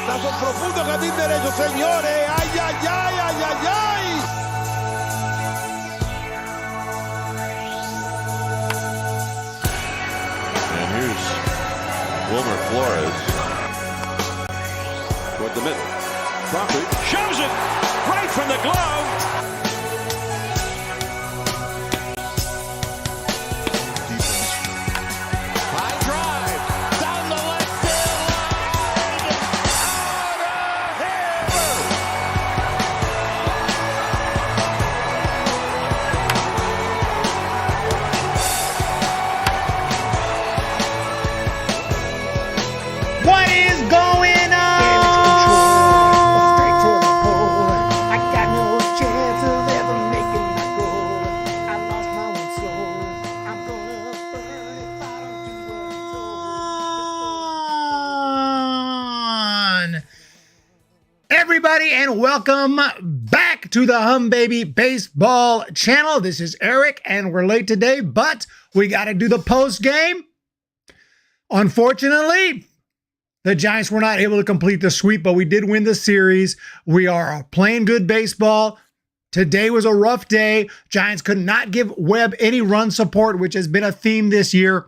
Batazo profundo, jardín derecho, señores. ¡Ay, ay, ay, ay, ay, ay! And here's Wilmer Flores toward the middle. Crawford shows it right from the glove. High drive, down the left field line. Out of here! What is going on? I got no chance of ever making that goal. I lost my one soul. I'm gonna burn if I don't do what I'm told. Everybody, and welcome back to the Humm Baby Baseball channel. This is Eric, and we're late today, but we got to do the post game. Unfortunately, the Giants were not able to complete the sweep, but we did win the series. We are playing good baseball. Today was a rough day. Giants could not give Webb any run support, which has been a theme this year.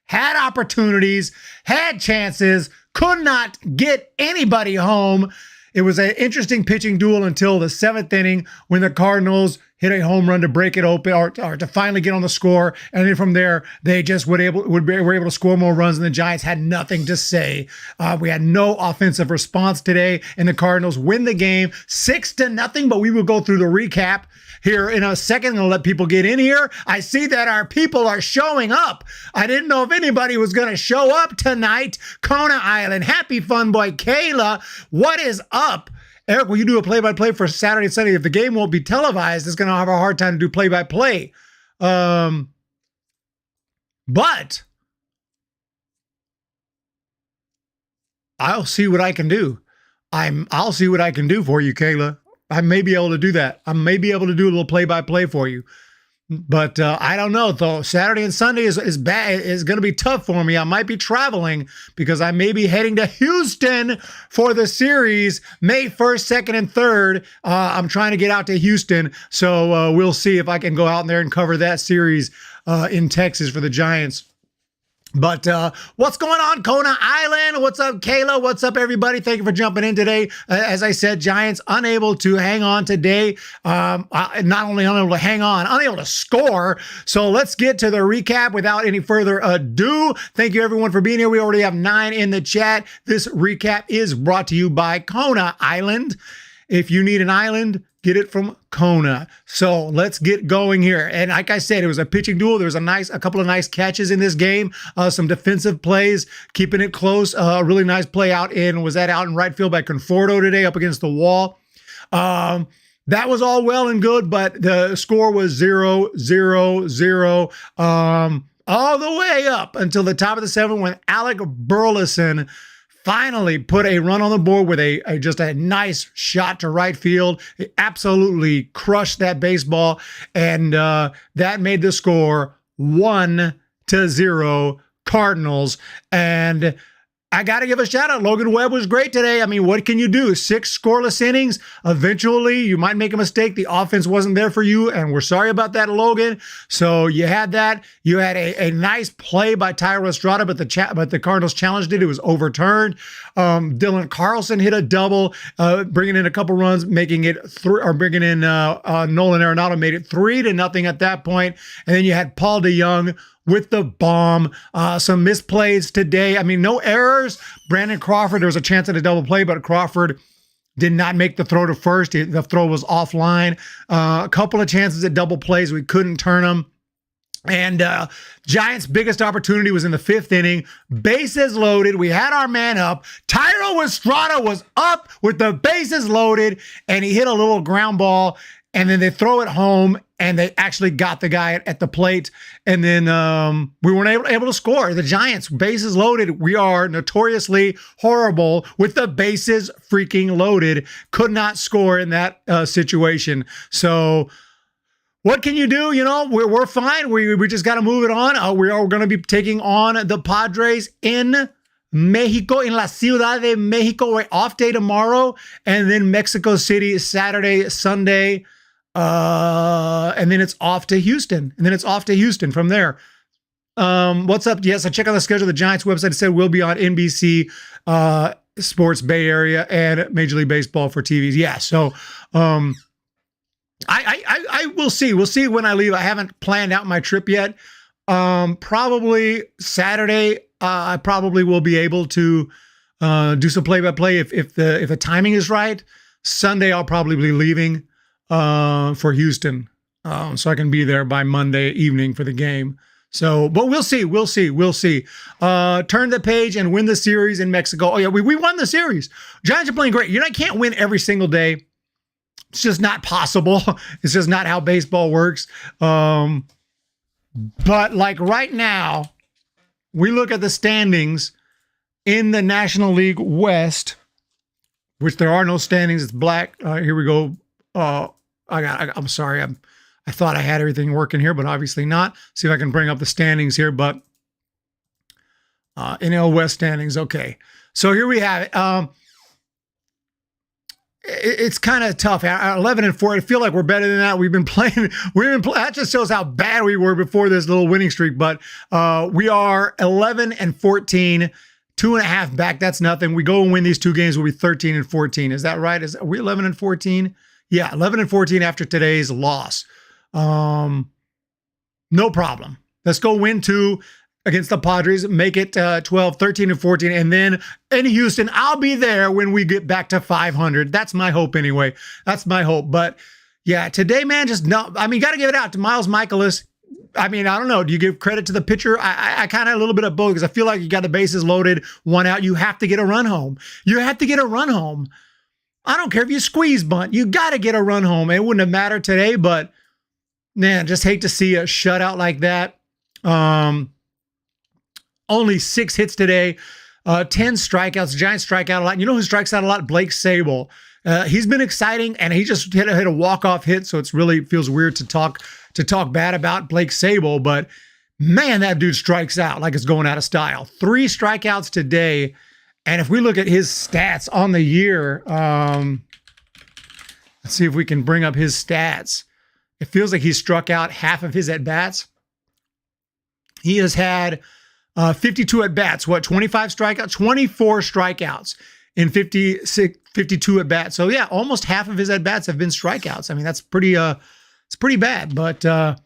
Had opportunities, had chances, could not get anybody home. It was an interesting pitching duel until the seventh inning when the Cardinals hit a home run to break it open or to finally get on the score. And then from there, they just were able to score more runs, and the Giants had nothing to say. We had no offensive response today, and the Cardinals win the game 6-0. But we will go through the recap here in a second. I'm going to let people get in here. I see that our people are showing up. I didn't know if anybody was going to show up tonight. Kona Island, Happy Fun Boy, Kayla, what is up? Eric, will you do a play-by-play for Saturday and Sunday? If the game won't be televised, it's going to have a hard time to do play-by-play. But I'll see what I can do. I'll see what I can do for you, Kayla. I may be able to do that. I may be able to do a little play-by-play for you. But I don't know, though. Saturday and Sunday is going to be tough for me. I might be traveling because I may be heading to Houston for the series May 1st, 2nd, and 3rd. I'm trying to get out to Houston, so we'll see if I can go out there and cover that series in Texas for the Giants. But what's going on, Kona Island? What's up, Kayla? What's up, everybody? Thank you for jumping in today. As I said, Giants unable to hang on today. Not only unable to hang on, unable to score. So let's get to the recap without any further ado. Thank you, everyone, for being here. We already have 9 in the chat. This recap is brought to you by Kona Island. If you need an island, get it from Kona. So let's get going here. And like I said, it was a pitching duel. There was a couple of nice catches in this game, some defensive plays, keeping it close. A really nice play out in right field by Conforto today up against the wall. That was all well and good, but the score was 0-0-0 all the way up until the top of the 7th when Alec Burleson finally put a run on the board with just a nice shot to right field. He absolutely crushed that baseball, and that made the score 1-0 Cardinals. And I got to give a shout out. Logan Webb was great today. I mean, what can you do? 6 scoreless innings. Eventually, you might make a mistake. The offense wasn't there for you, and we're sorry about that, Logan. So you had that. You had a nice play by Tyler Estrada, but the Cardinals challenged it. It was overturned. Dylan Carlson hit a double, bringing in a couple runs, making it bringing in Nolan Arenado, made it 3-0 at that point. And then you had Paul DeYoung with the bomb. Some misplays today. I mean, no errors. Brandon Crawford, there was a chance at a double play, but Crawford did not make the throw to first. The throw was offline. A couple of chances at double plays. We couldn't turn them. And Giants' biggest opportunity was in the 5th inning. Bases loaded. We had our man up. Tyler Estrada was up with the bases loaded, and he hit a little ground ball. And then they throw it home, and they actually got the guy at the plate. And then we weren't able to score. The Giants, bases loaded. We are notoriously horrible with the bases freaking loaded. Could not score in that situation. So what can you do? You know, we're fine. We just got to move it on. We are going to be taking on the Padres in Mexico, in la Ciudad de Mexico. We're off day tomorrow, and then Mexico City Saturday, Sunday, and then it's off to Houston, from there. What's up? Yes, I checked on the schedule. The Giants website said we'll be on NBC Sports Bay Area and Major League Baseball for TVs. Yeah, so I will see. We'll see when I leave. I haven't planned out my trip yet. Probably Saturday. I probably will be able to do some play-by-play if the timing is right. Sunday, I'll probably be leaving for Houston, so I can be there by Monday evening for the game. So, but we'll see. Turn the page and win the series in Mexico. Oh yeah, we won the series. Giants are playing great. You can't win every single day. It's just not possible. It's just not how baseball works. But like right now, we look at the standings in the National League West, which there are no standings. It's black. Here we go. I'm sorry. I thought I had everything working here, but obviously not. See if I can bring up the standings here. But NL West standings. Okay. So here we have it. It's kind of tough. 11-4. I feel like we're better than that. We've been playing. That just shows how bad we were before this little winning streak. But we are 11-14, 2.5 back. That's nothing. We go and win these two games. We'll be 13-14. Is that right? Are we 11-14? Yeah, 11-14 after today's loss. No problem. Let's go win 2 against the Padres, make it 13-14, and then in Houston, I'll be there when we get back to 500. That's my hope anyway. That's my hope. But yeah, today, man, got to give it out to Miles Michaelis. I don't know. Do you give credit to the pitcher? I kind of a little bit of both because I feel like you got the bases loaded, 1 out. You have to get a run home. I don't care if you squeeze bunt. You got to get a run home. It wouldn't have mattered today, but man, just hate to see a shutout like that. Only 6 hits today, 10 strikeouts. Giants strike out a lot. You know who strikes out a lot? Blake Sabol. He's been exciting, and he just hit a walk-off hit, so it's really feels weird to talk bad about Blake Sabol, but man, that dude strikes out like it's going out of style. 3 strikeouts today, and if we look at his stats on the year, let's see if we can bring up his stats. It feels like he struck out half of his at-bats. He has had 52 at-bats. 25 strikeouts? 24 strikeouts in 52 at-bats. So yeah, almost half of his at-bats have been strikeouts. That's pretty it's pretty bad, but hey,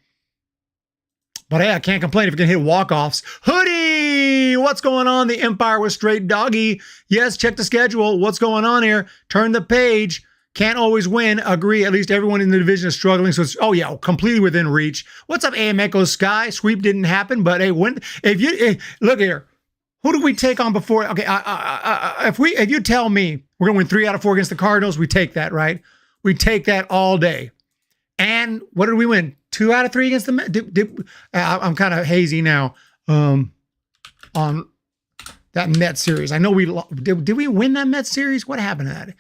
I can't complain if you can hit walk-offs. Hoodie, what's going on? The Empire was straight doggy. Yes, check the schedule. What's going on here? Turn the page. Can't always win. Agree. At least everyone in the division is struggling. So it's, completely within reach. What's up, AM Echo Sky? Sweep didn't happen, but hey, look here. Who do we take on before? Okay, if you tell me we're gonna win 3 out of 4 against the Cardinals, we take that, right? We take that all day. And what did we win? 2 out of 3 against the Mets? I'm kind of hazy now on that Mets series. I know did we win that Mets series? What happened to that?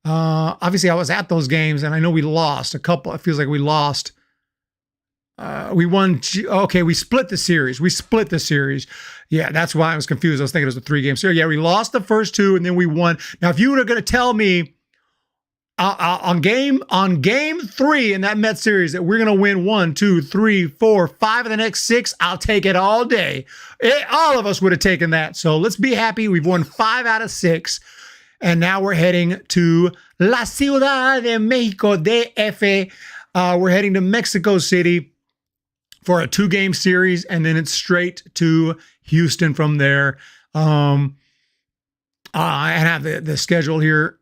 Obviously, I was at those games, and I know we lost a couple. It feels like we lost. We won. Okay, we split the series. Yeah, that's why I was confused. I was thinking it was a 3-game series. Yeah, we lost the first 2, and then we won. Now, if you were going to tell me on game 3 in that Mets series that we're going to win 1, 2, 3, 4, 5 of the next 6, I'll take it all day. All of us would have taken that. So let's be happy. We've won 5 out of 6. And now we're heading to La Ciudad de Mexico, DF. We're heading to Mexico City for a 2-game series, and then it's straight to Houston from there. I have the schedule here.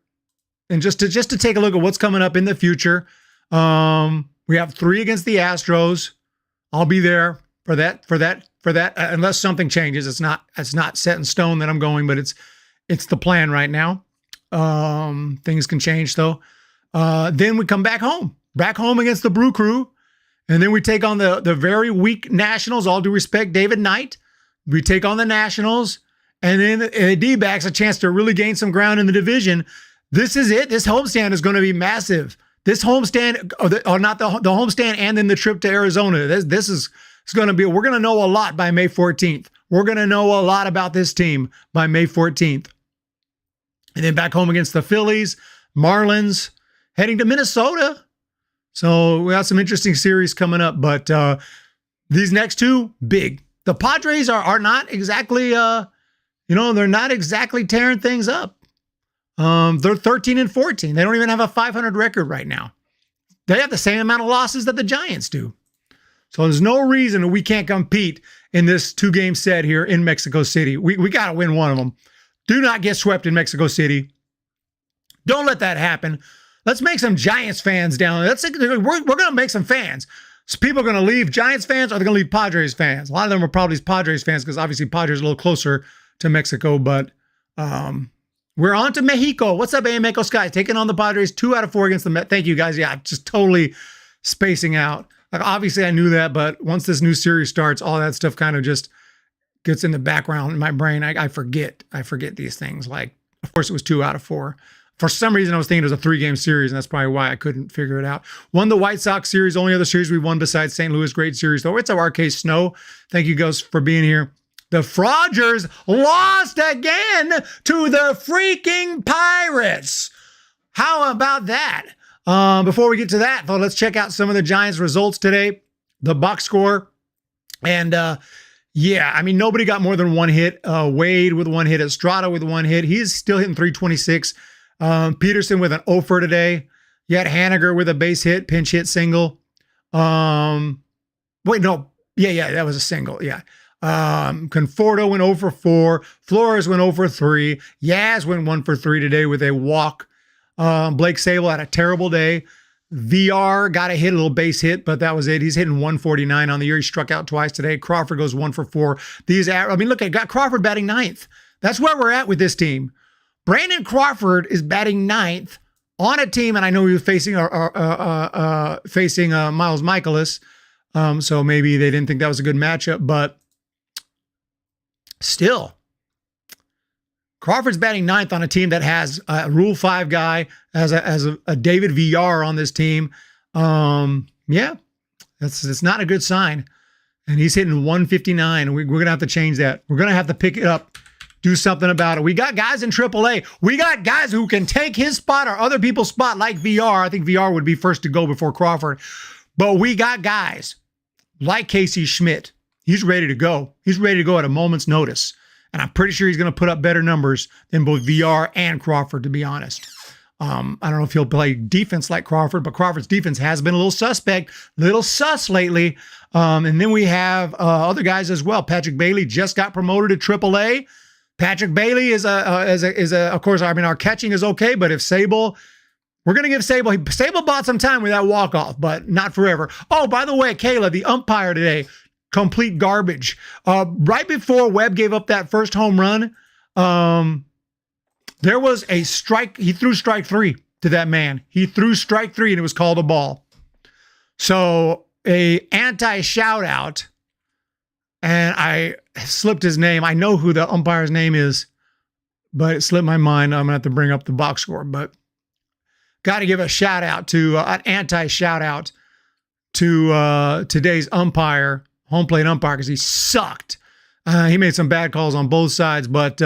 And just to take a look at what's coming up in the future, we have 3 against the Astros. I'll be there for that. Unless something changes, it's not set in stone that I'm going, but it's the plan right now. Things can change though. Then we come back home against the Brew Crew. And then we take on the very weak Nationals, all due respect, David Knight. We take on the Nationals, and then the D-backs a chance to really gain some ground in the division. This is it. This homestand is going to be massive. This homestand, or not the homestand, and then the trip to Arizona. This is going to be, we're going to know a lot by May 14th. We're going to know a lot about this team by May 14th. And then back home against the Phillies, Marlins, heading to Minnesota. So we got some interesting series coming up, but these next two, big. The Padres are not exactly, they're not exactly tearing things up. They're 13 and 14. They don't even have a 500 record right now. They have the same amount of losses that the Giants do. So there's no reason we can't compete in this 2-game set here in Mexico City. We got to win one of them. Do not get swept in Mexico City. Don't let that happen. Let's make some Giants fans down there. We're going to make some fans. So people are going to leave Giants fans, or they're going to leave Padres fans. A lot of them are probably Padres fans because obviously Padres are a little closer to Mexico. But we're on to Mexico. What's up, Mexico Sky? Taking on the Padres 2 out of 4 against the Mets. Thank you, guys. Yeah, just totally spacing out. Like, obviously, I knew that, but once this new series starts, all that stuff kind of just gets in the background in my brain. I forget these things. Like, of course, it was 2 out of 4. For some reason, I was thinking it was a 3-game series, and that's probably why I couldn't figure it out. Won the White Sox series, only other series we won besides St. Louis. Great series, though. It's our RK Snow. Thank you guys for being here. The Frogers lost again to the freaking Pirates. How about that? Before we get to that, though, let's check out some of the Giants' results today. The box score. And, nobody got more than 1 hit. Wade with 1 hit. Estrada with 1 hit. He's still hitting .326. Peterson with an 0 for today. You had Haniger with a base hit, pinch hit single. That was a single. Yeah. Conforto went 0 for 4. Flores went 0 for 3. Yaz went 1 for 3 today with a walk. Blake Sable had a terrible day. VR got a little base hit, but that was it. He's hitting 149 on the year. He struck out twice today. Crawford goes 1 for 4. Look, I got Crawford batting 9th. That's where we're at with this team. Brandon Crawford is batting 9th on a team, and I know he was facing Miles Michaelis, so maybe they didn't think that was a good matchup, but still, Crawford's batting 9th on a team that has a Rule 5 guy, as a David VR on this team. It's not a good sign, and he's hitting 159, and we're going to have to change that. We're going to have to pick it up. Do something about it. We got guys in AAA. We got guys who can take his spot or other people's spot like VR. I think VR would be first to go before Crawford. But we got guys like Casey Schmidt. He's ready to go. He's ready to go at a moment's notice. And I'm pretty sure he's going to put up better numbers than both VR and Crawford, to be honest. I don't know if he'll play defense like Crawford, but Crawford's defense has been a little sus lately. And then we have other guys as well. Patrick Bailey just got promoted to AAA. Patrick Bailey is of course, our catching is okay, but if Sable, we're going to give Sable bought some time with that walk-off, but not forever. Oh, by the way, Kayla, the umpire today, complete garbage. Right before Webb gave up that first home run, there was a strike. He threw strike 3 to that man. He threw strike 3 and it was called a ball. So a anti-shout-out, and I slipped his name. I know who the umpire's name is, but it slipped my mind. I'm going to have to bring up the box score, but got to give a shout out to an anti-shout out to today's umpire, home plate umpire, because he sucked. He made some bad calls on both sides, but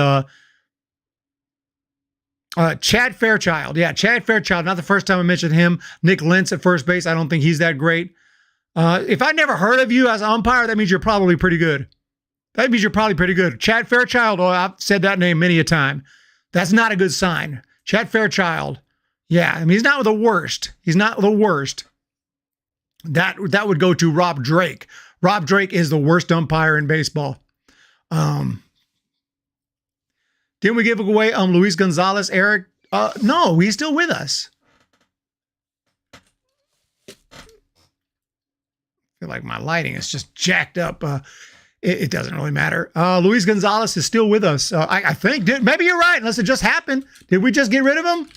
Chad Fairchild. Yeah, Chad Fairchild. Not the first time I mentioned him. Nick Lentz at first base. I don't think he's that great. If I never heard of you as an umpire, that means you're probably pretty good. That means you're probably pretty good. Chad Fairchild, I've said that name many a time. That's not a good sign. Chad Fairchild. Yeah, I mean, he's not the worst. He's not the worst. That would go to Rob Drake. Rob Drake is the worst umpire in baseball. Didn't we give away Luis Gonzalez, Eric? No, he's still with us. I feel like my lighting is just jacked up. It doesn't really matter. Luis Gonzalez is still with us. I think. Maybe you're right, unless it just happened. Did we just get rid of him?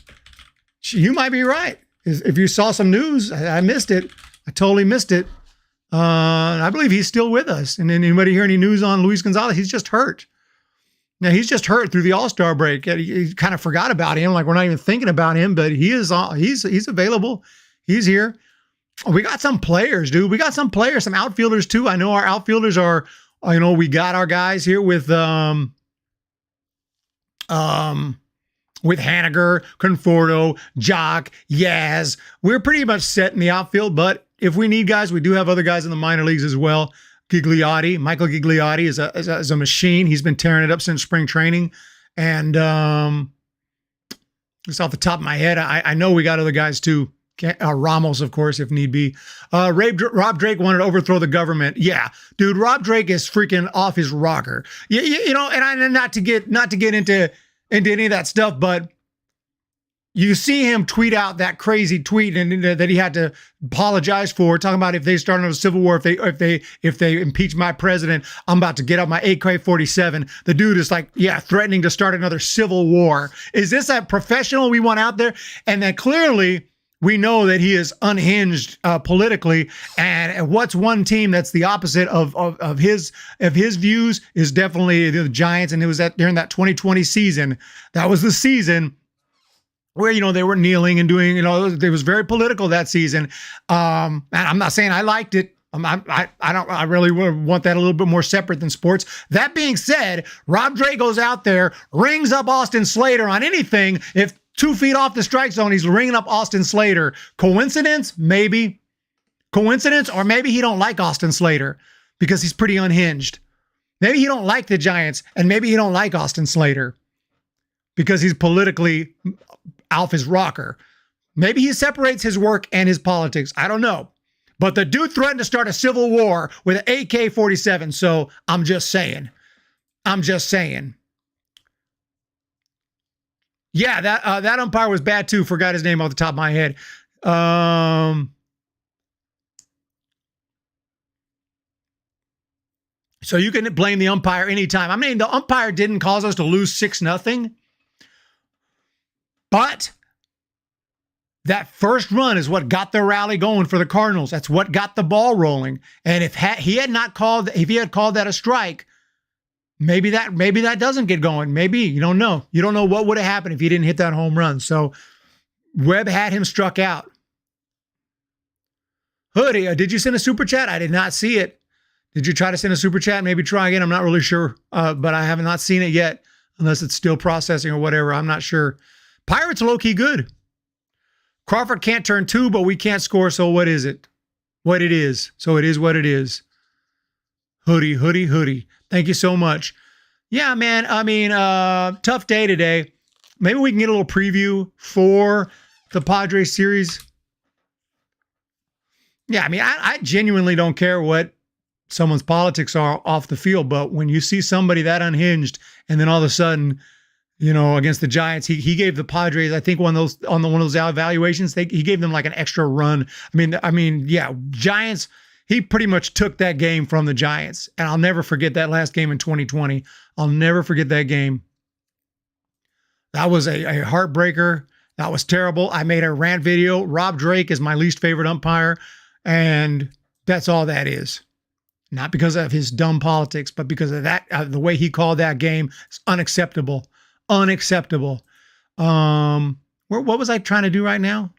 You might be right. If you saw some news, I missed it. I totally missed it. I believe he's still with us. And anybody hear any news on Luis Gonzalez? He's just hurt. Now, he's just hurt through the All-Star break. He kind of forgot about him, like we're not even thinking about him, but he's available. He's here. We got some players, dude. We got some players, some outfielders too. I know our outfielders are we got our guys here with Haniger, Conforto, Jock, Yaz. We're pretty much set in the outfield, but if we need guys, we do have other guys in the minor leagues as well. Michael Gigliotti is a machine. He's been tearing it up since spring training. And just off the top of my head, I know we got other guys too. Ramos, of course, if need be. Rob Drake wanted to overthrow the government. Yeah, dude, Rob Drake is freaking off his rocker. And not to get into any of that stuff, but you see him tweet out that crazy tweet and that he had to apologize for, talking about if they start another civil war, if they impeach my president, I'm about to get out my AK-47. The dude is like, threatening to start another civil war. Is this a professional we want out there? And then clearly we know that he is unhinged politically. And what's one team that's the opposite of his views is definitely the Giants. And it was during that 2020 season. That was the season where, they were kneeling and doing, it was very political that season. And I'm not saying I liked it. I really want that a little bit more separate than sports. That being said, Rob Drake goes out there, rings up Austin Slater on anything. If 2 feet off the strike zone, he's ringing up Austin Slater. Coincidence? Maybe. Coincidence? Or maybe he don't like Austin Slater because he's pretty unhinged. Maybe he don't like the Giants, and maybe he don't like Austin Slater because he's politically off his rocker. Maybe he separates his work and his politics. I don't know. But the dude threatened to start a civil war with an AK-47. So I'm just saying. Yeah, that umpire was bad too. Forgot his name off the top of my head. So you can blame the umpire anytime. I mean, the umpire didn't cause us to lose 6-0. But that first run is what got the rally going for the Cardinals. That's what got the ball rolling. And if he had called that a strike, maybe that doesn't get going. Maybe you don't know. You don't know what would have happened if he didn't hit that home run. So Webb had him struck out. Hoodie, did you send a super chat? I did not see it. Did you try to send a super chat? Maybe try again. I'm not really sure, but I have not seen it yet, unless it's still processing or whatever. I'm not sure. Pirates low-key good. Crawford can't turn 2, but we can't score, so what is it? What it is. So it is what it is. Hoodie. Thank you so much. Yeah, man, I mean, tough day today. Maybe we can get a little preview for the Padres series. Yeah, I mean, I genuinely don't care what someone's politics are off the field, but when you see somebody that unhinged and then all of a sudden, against the Giants, he gave the Padres, I think one of those evaluations, he gave them like an extra run. I mean, yeah, Giants, he pretty much took that game from the Giants. And I'll never forget that last game in 2020. I'll never forget that game. That was a heartbreaker. That was terrible. I made a rant video. Rob Drake is my least favorite umpire. And that's all that is. Not because of his dumb politics, but because of that, the way he called that game is unacceptable. Unacceptable. What was I trying to do right now?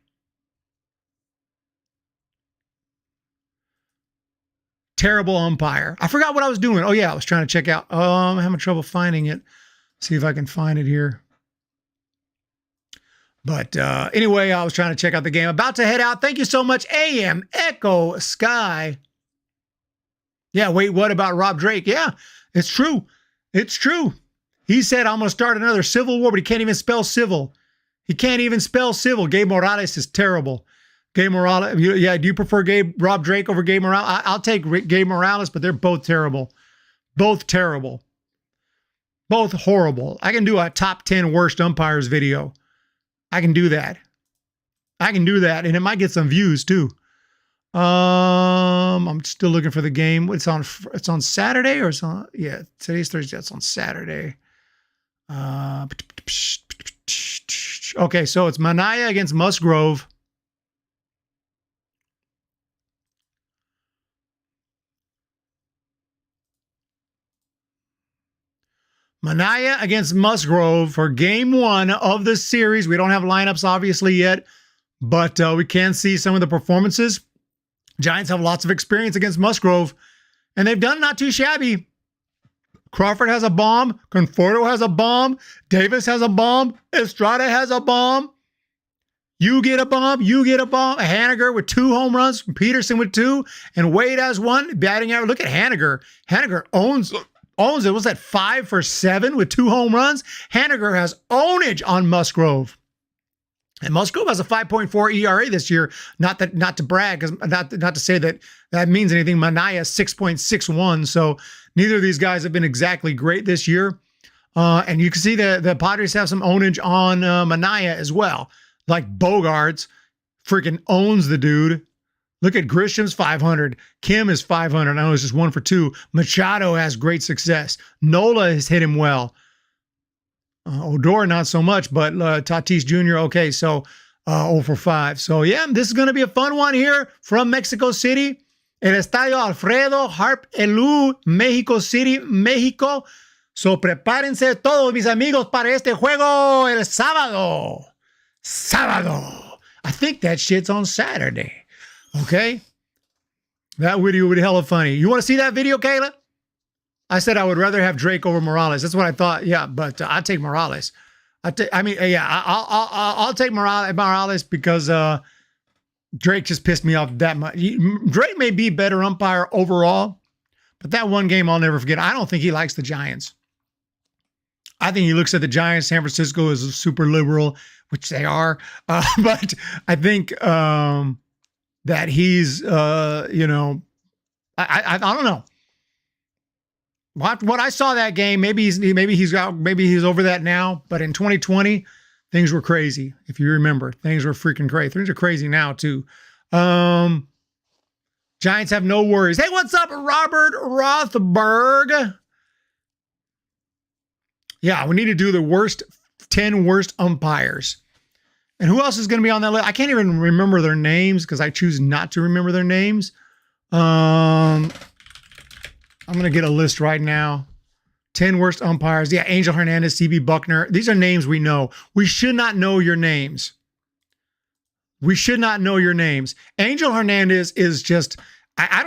Terrible umpire. I forgot what I was doing. Oh yeah, I was trying to check out. I'm having trouble finding it. See if I can find it here. But anyway, I was trying to check out the game. About to head out. Thank you so much, AM Echo Sky. Yeah, wait, what about Rob Drake? Yeah, it's true. It's true. He said, I'm going to start another civil war, but he can't even spell civil. He can't even spell civil. Gabe Morales is terrible. Gabe Morales, yeah, do you prefer Rob Drake over Gabe Morales? I'll take Gabe Morales, but they're both terrible. Both terrible. Both horrible. I can do a top 10 worst umpires video. I can do that. And it might get some views too. I'm still looking for the game. It's on Saturday or it's on, yeah, today's Thursday. It's on Saturday. Okay, so it's Manaya against Musgrove. Manaya against Musgrove for game 1 of the series. We don't have lineups obviously yet, but we can see some of the performances. Giants have lots of experience against Musgrove, and they've done not too shabby. Crawford has a bomb. Conforto has a bomb. Davis has a bomb. Estrada has a bomb. You get a bomb. You get a bomb. Haniger with 2 home runs. Peterson with 2. And Wade has 1. Batting average. Look at Haniger. Haniger owns it. Was that 5 for 7 with 2 home runs? Haniger has ownage on Musgrove. And Musgrove has a 5.4 ERA this year. Not to brag, because not to say that means anything. Manaya 6.61. So neither of these guys have been exactly great this year. And you can see the Padres have some ownage on Manaya as well. Like Bogarts freaking owns the dude. Look at Grisham's 500. Kim is 500. I know it's just 1 for 2. Machado has great success. Nola has hit him well. Odor, not so much, but Tatis Jr., okay, so 0 for 5. So, yeah, this is going to be a fun one here from Mexico City. El Estadio Alfredo Harp Elú, Mexico City, Mexico. So, prepárense todos mis amigos para este juego el sábado. Sábado. I think that shit's on Saturday. Okay? That video would be hella funny. You want to see that video, Kayla? I said I would rather have Drake over Morales. That's what I thought. Yeah, but I'd take Morales. I'll take Morales because Drake just pissed me off that much. Drake may be better umpire overall, but that one game I'll never forget. I don't think he likes the Giants. I think he looks at the Giants. San Francisco is super liberal, which they are. But I think that he's, I don't know. What I saw that game, maybe he's over that now. But in 2020, things were crazy. If you remember, things were freaking crazy. Things are crazy now too. Giants have no worries. Hey, what's up, Robert Rothberg? Yeah, we need to do the 10 worst umpires. And who else is going to be on that list? I can't even remember their names because I choose not to remember their names. I'm going to get a list right now. 10 worst umpires. Yeah, Angel Hernandez, CB Buckner. These are names we know. We should not know your names. We should not know your names. Angel Hernandez is just, I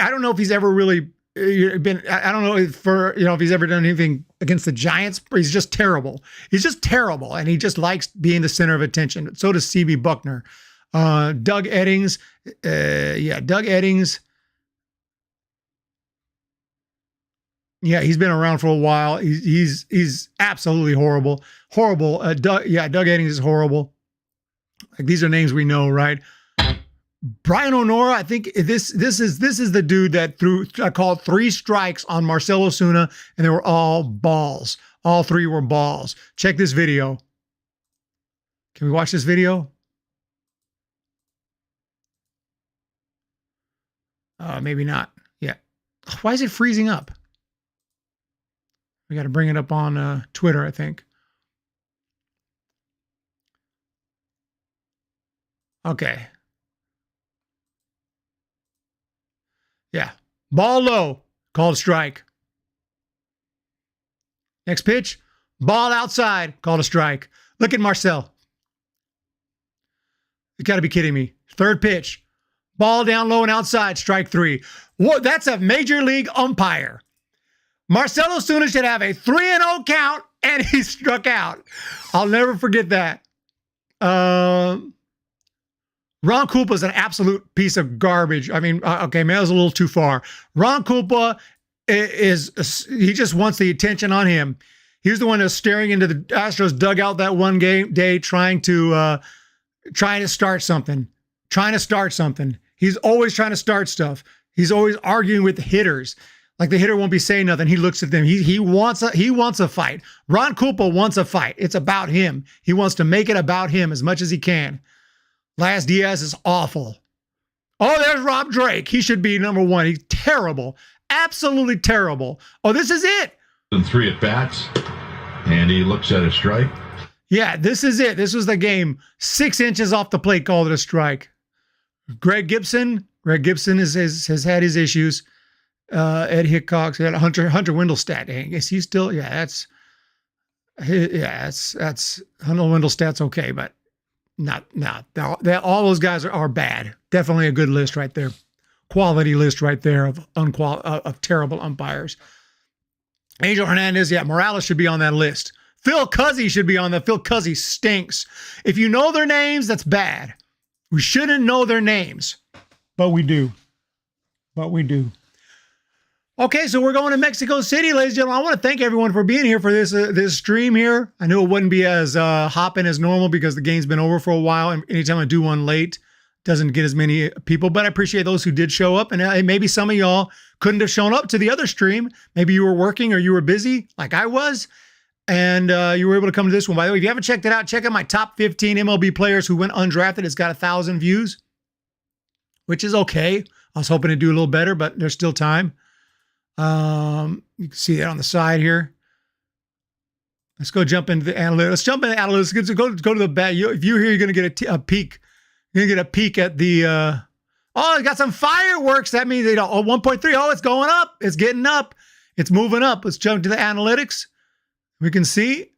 don't know if he's ever really been, I don't know if he's ever done anything against the Giants, but he's just terrible. He's just terrible. And he just likes being the center of attention. So does CB Buckner. Doug Eddings. Doug Eddings. Yeah, he's been around for a while. He's absolutely horrible. Horrible. Doug Eddings is horrible. Like, these are names we know, right? Brian O'Nora, I think this is the dude that called 3 strikes on Marcell Ozuna, and they were all balls. All 3 were balls. Check this video. Can we watch this video? Maybe not. Yeah. Why is it freezing up? We got to bring it up on Twitter, I think. Okay. Yeah. Ball low. Called strike. Next pitch. Ball outside. Called a strike. Look at Marcell. You got to be kidding me. Third pitch. Ball down low and outside. Strike 3. Whoa, that's a major league umpire. Marcell Ozuna should have a 3-0 count, and he struck out. I'll never forget that. Ron Koopa is an absolute piece of garbage. I mean, okay, maybe that was a little too far. Ron Koopa he just wants the attention on him. He was the one that's staring into the Astros dugout that one day, trying to start something. He's always trying to start stuff. He's always arguing with the hitters. Like, the hitter won't be saying nothing. He looks at them. He wants a fight. Ron Koopa wants a fight. It's about him. He wants to make it about him as much as he can. Laz Diaz is awful. Oh, there's Rob Drake. He should be number 1. He's terrible. Absolutely terrible. Oh, this is it. And 3 at bats, and he looks at a strike. Yeah, this is it. This was the game. 6 inches off the plate, called it a strike. Greg Gibson has had his issues. Ed Hickox, Hunter Wendelstadt. Is he still? Yeah, that's Hunter Wendelstadt's okay, but not. All those guys are bad. Definitely a good list right there. Quality list right there of terrible umpires. Angel Hernandez, yeah, Morales should be on that list. Phil Cuzzy should be on that. Phil Cuzzy stinks. If you know their names, that's bad. We shouldn't know their names, but we do. But we do. Okay, so we're going to Mexico City, ladies and gentlemen. I want to thank everyone for being here for this stream here. I knew it wouldn't be as hopping as normal because the game's been over for a while, and anytime I do one late, doesn't get as many people. But I appreciate those who did show up, and maybe some of y'all couldn't have shown up to the other stream. Maybe you were working or you were busy, like I was, and you were able to come to this one. By the way, if you haven't checked it out, check out my top 15 MLB players who went undrafted. It's got 1,000 views, which is okay. I was hoping to do a little better, but there's still time. You can see that on the side here. Let's go jump into the analytics. Let's jump into the analytics. Let's go to the bat. If you're here, you're going to get a peek. You're going to get a peek at the, oh, it got some fireworks. That means, 1.3. Oh, it's going up. It's getting up. It's moving up. Let's jump to the analytics. We can see.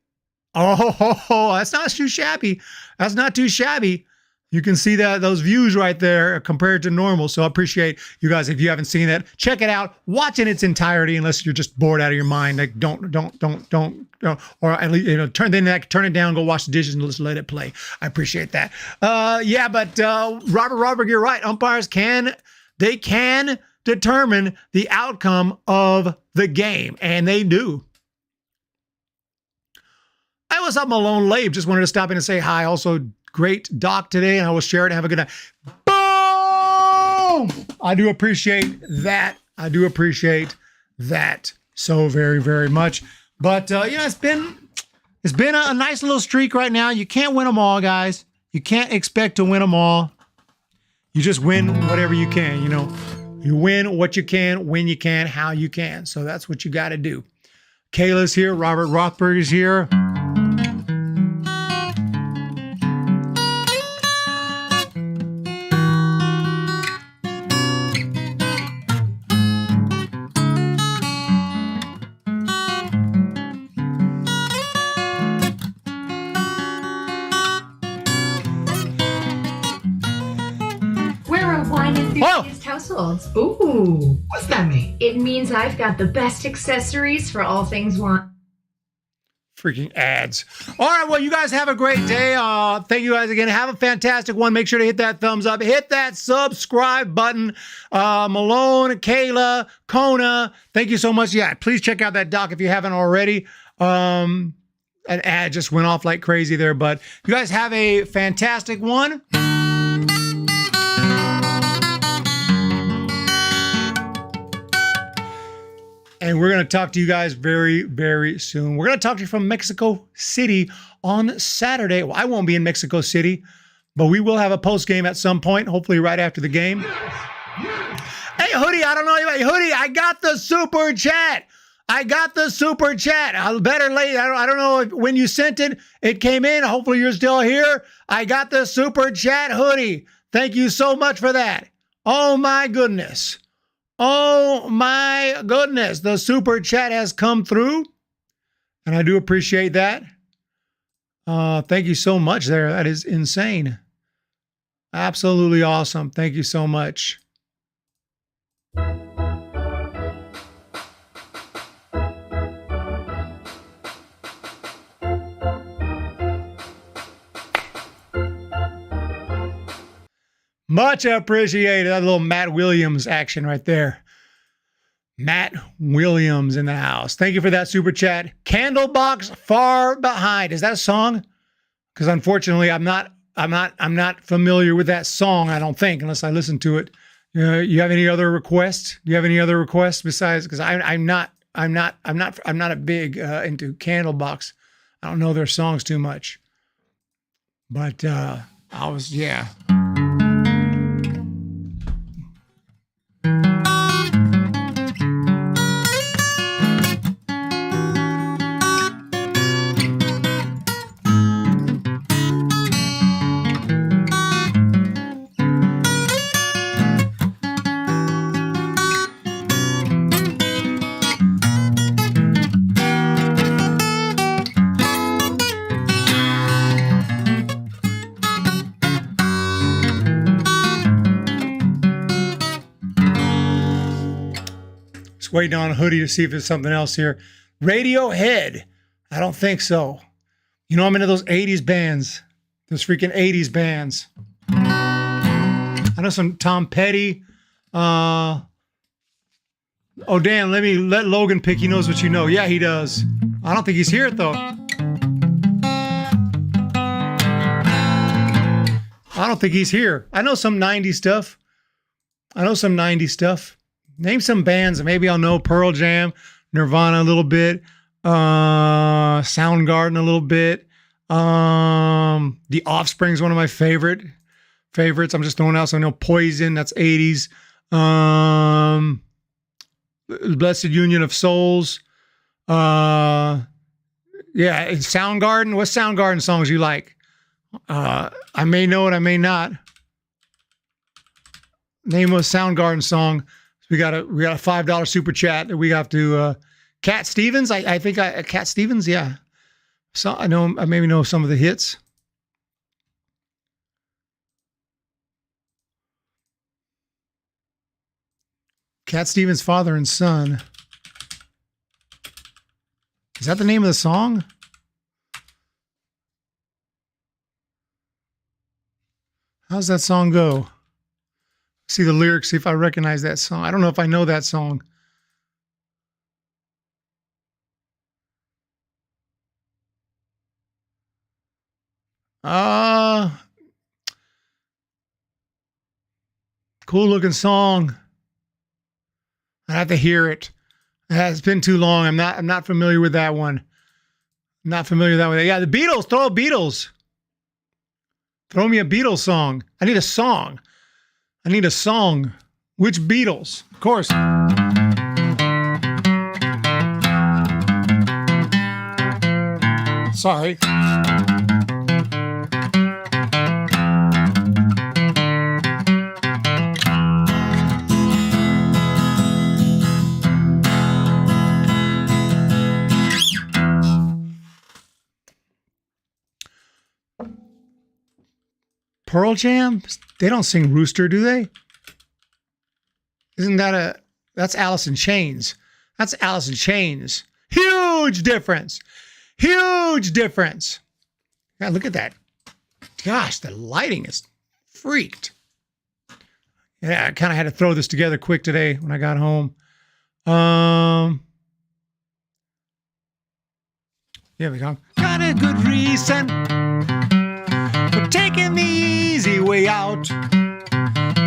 Oh, that's not too shabby. That's not too shabby. You can see that those views right there compared to normal. So I appreciate you guys. If you haven't seen that, check it out. Watch in its entirety, unless you're just bored out of your mind. Like don't, or at least turn it down. Go wash the dishes and just let it play. I appreciate that. Yeah, but Robert, you're right. Umpires can determine the outcome of the game, and they do. Hey, what's up, Malone Labe? Just wanted to stop in and say hi. Also, great doc today, and I will share it and have a good night. Boom! I do appreciate that. I do appreciate that so very, very much. But it's been a nice little streak right now. You can't win them all, guys. You can't expect to win them all. You just win whatever you can. You win what you can, when you can, how you can. So that's what you got to do. Kayla's here. Robert Rothberg is here. Households. Ooh, what's that mean? It means I've got the best accessories for all things wine. Freaking ads. All right, well, you guys have a great day. Thank you guys again. Have a fantastic one. Make sure to hit that thumbs up. Hit that subscribe button. Malone, Kayla, Kona, thank you so much. Yeah, please check out that doc if you haven't already. An ad just went off like crazy there, but you guys have a fantastic one. And we're going to talk to you guys very, very soon. We're going to talk to you from Mexico City on Saturday. Well, I won't be in Mexico City, but we will have a post game at some point, hopefully right after the game. Hey, Hoodie, I don't know anybody. Hoodie, I got the super chat. I better late. I don't know when you sent it. It came in. Hopefully you're still here. I got the super chat, Hoodie. Thank you so much for that. Oh, my goodness. Oh my goodness, the super chat has come through, and I do appreciate that. Thank you so much there. That is insane. Absolutely awesome. Thank you so much. Much appreciated. That little Matt Williams action right there. Matt Williams in the house. Thank you for that super chat. Candlebox Far Behind. Is that a song? Because unfortunately, I'm not familiar with that song. I don't think, unless I listen to it. You have any other requests? Do you have any other requests besides? Because I'm not a big into Candlebox. I don't know their songs too much. But yeah. Waiting on Hoodie to see if there's something else here. Radiohead. I don't think so. You know, I'm into those 80s bands. Those freaking 80s bands. I know some Tom Petty. Oh, damn. Let Logan pick. He knows what you know. Yeah, he does. I don't think he's here, though. I don't think he's here. I know some 90s stuff. Name some bands that maybe I'll know. Pearl Jam, Nirvana a little bit. Soundgarden a little bit. The Offspring's one of my favorites. I'm just throwing out some. I know Poison, that's 80s. Blessed Union of Souls. Yeah, Soundgarden. What Soundgarden songs you like? I may know it, I may not. Name of a Soundgarden song. We got a $5 super chat that we have to. Cat Stevens. I think Cat Stevens. Yeah. So I maybe know some of the hits. Cat Stevens, Father and Son. Is that the name of the song? How's that song go? See the lyrics, see if I recognize that song. I don't know if I know that song. Cool looking song. I have to hear it. It's been too long. I'm not familiar with that one. Not familiar with that one. Yeah, the Beatles. Throw a Beatles. Throw me a Beatles song. I need a song. Which Beatles? Of course. Sorry. Pearl Jam? They don't sing Rooster, do they? Isn't that that's Alice in Chains. That's Alice in Chains. Huge difference. Huge difference. Yeah, look at that. Gosh, the lighting is freaked. Yeah, I kind of had to throw this together quick today when I got home. Here we go. Got a good reason for taking the easy way out.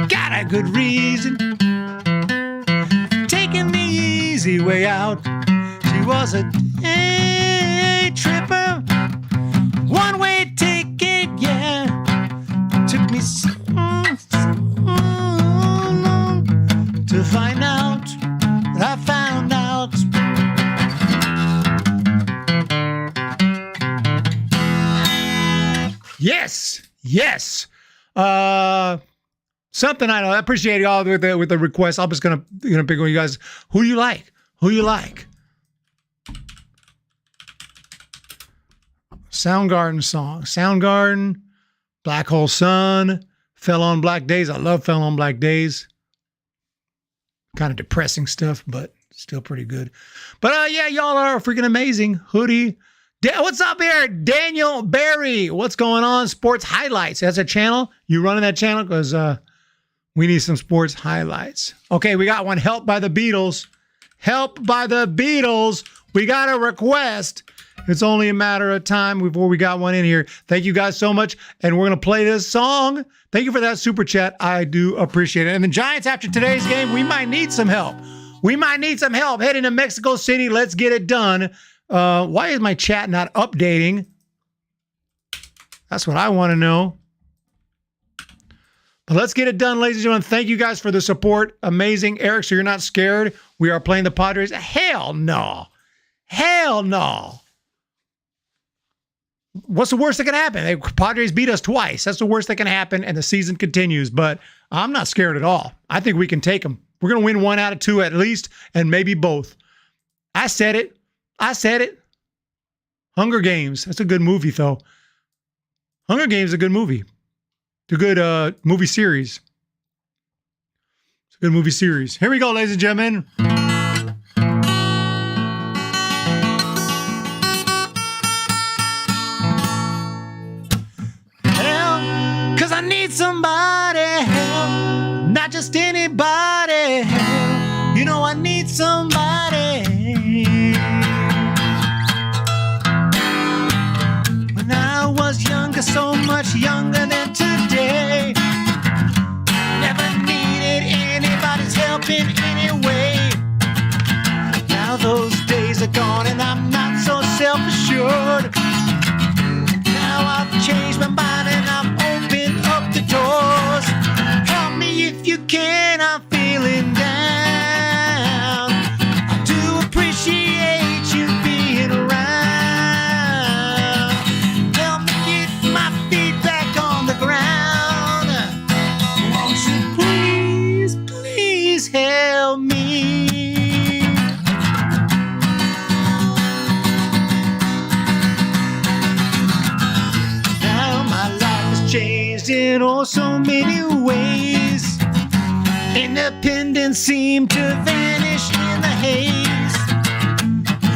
Got a good reason taking the easy way out. She was a day tripper, one-way ticket, yeah. Took me so long to find out that I found out. Yes, yes. Something I know. I appreciate y'all with the request. I'm just gonna pick on you guys. Who you like? Who you like? Soundgarden song. Soundgarden. Black Hole Sun. Fell on Black Days. I love Fell on Black Days. Kind of depressing stuff, but still pretty good. But yeah, y'all are freaking amazing. Hoodie. What's up here? Daniel Barry. What's going on? Sports Highlights. That's a channel. You running that channel? Because we need some sports highlights. Okay, we got one. Help by the Beatles. Help by the Beatles. We got a request. It's only a matter of time before we got one in here. Thank you guys so much. And we're going to play this song. Thank you for that super chat. I do appreciate it. And the Giants, after today's game, we might need some help. We might need some help heading to Mexico City. Let's get it done. Why is my chat not updating? That's what I want to know. But let's get it done, ladies and gentlemen. Thank you guys for the support. Amazing. Eric, so you're not scared? We are playing the Padres? Hell no. Hell no. What's the worst that can happen? The Padres beat us twice. That's the worst that can happen, and the season continues. But I'm not scared at all. I think we can take them. We're going to win 1 out of 2 at least, and maybe both. I said it. Hunger Games. That's a good movie, though. Hunger Games is a good movie. It's a good movie series. It's a good movie series. Here we go, ladies and gentlemen. somebody. When I was younger, so much younger than today, never needed anybody's help in any way. Now those days are gone and I'm not so self-assured. Now I've changed my mind and I've opened up the doors. Help me if you can, I'm feeling down. I do appreciate you being around. Help me get my feet back on the ground. Won't you please, please help me? Now my life has changed in oh so many ways. Independence seemed to vanish in the haze.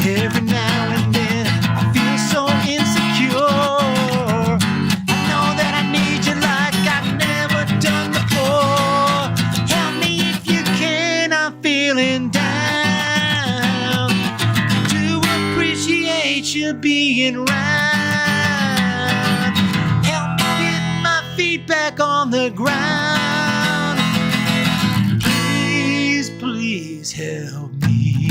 Every now and then I feel so insecure. I know that I need you like I've never done before. Help me if you can, I'm feeling down. I do appreciate you being around. Help me get my feet back on the ground. Please, please help me.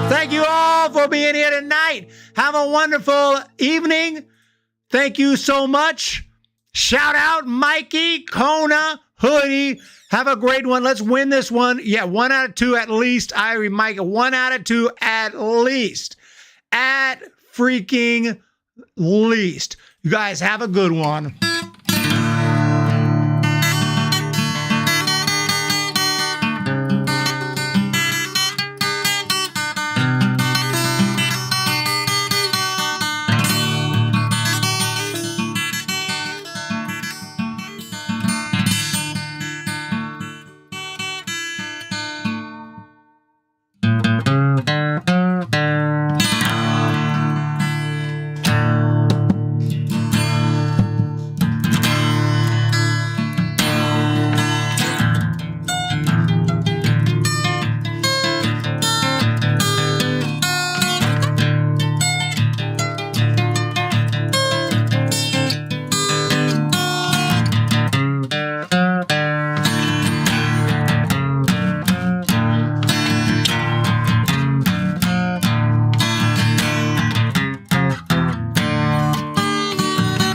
Thank you all for being here tonight. Have a wonderful evening. Thank you so much. Shout out Mikey, Kona, Hoodie. Have a great one. Let's win this one. Yeah, 1 out of 2 at least. Irie, Mike, 1 out of 2 at least. At freaking least. You guys have a good one.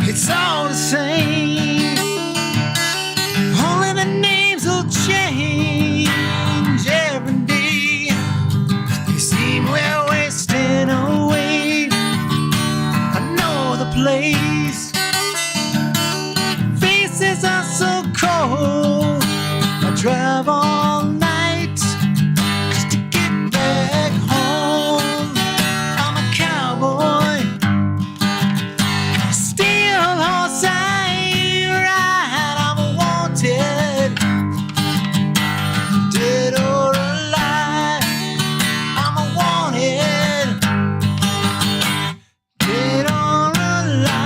It's all the same. Only the names will change every day. You seem we're wasting away. I know the place. Faces are so cold. I drive all night just to get back home. I'm a cowboy. Still horse I ride. I'm wanted, dead or alive. I'm wanted, dead or alive.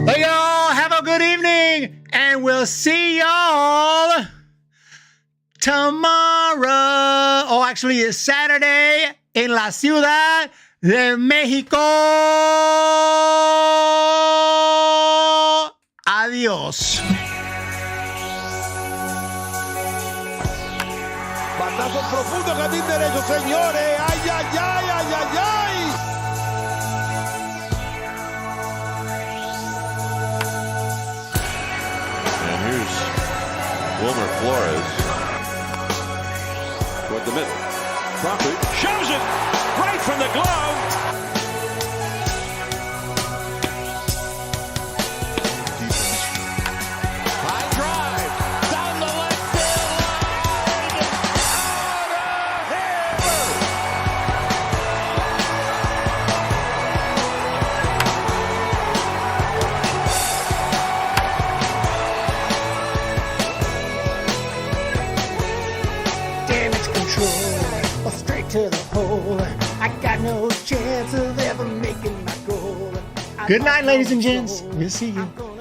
Hey y'all, have a good evening, and we'll see y'all tomorrow. Oh, actually, it's Saturday in la Ciudad de Mexico. Adiós. Batazo profundo, jardín derecho, señores. Ay, ay, ay, ay, ay, ay. And here's Wilmer Flores toward the middle. Crawford shows it right from the glove. High drive down the left field line. Out of here. to the hole. I got no chance of ever making my goal. Good night, ladies and gents. We'll see you.